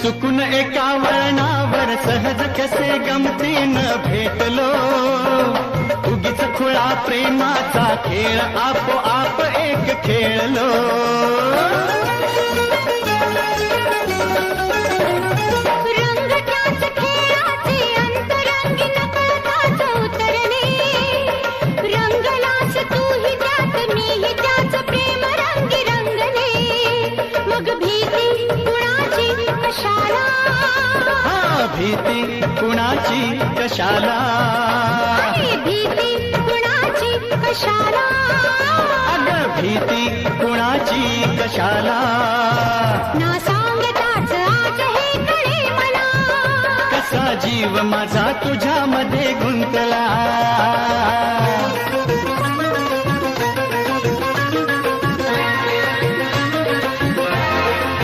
चुकून एका वळणावर सहज कसे गमतीनं भेटलो, उगीच खुळा प्रेमाचा खेळ आपोआप एक खेळलो. भीती कुणाची कशाला, भीती कुणाची कशाला, अगं भीती कुणाची कशाला. ना सांगताच आज हे कळे मला, कसा जीव माझा तुझ्यामध्ये गुंतला.